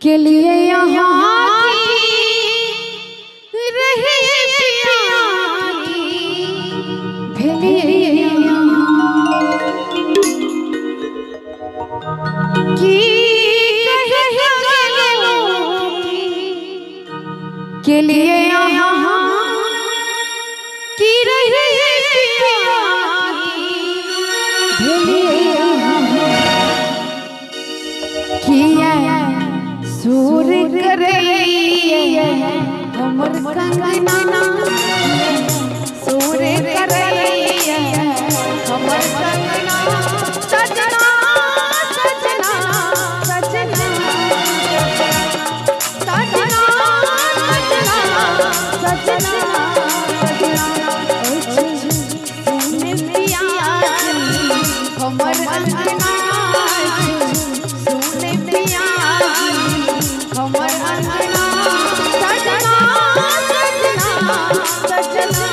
के लिए यहाँ रहे के लिए यहाँ की रहे किया सूर करे हमर कंगना सूर करे हमर कंगना सजना सजना सजना सजना सजना सुने पिया हमर अंगना सुने पिया हमर अंगना सजना सजना सजना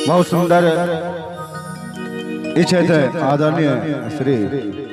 बहुत सुंदर इच्छा थे आदरणीय श्री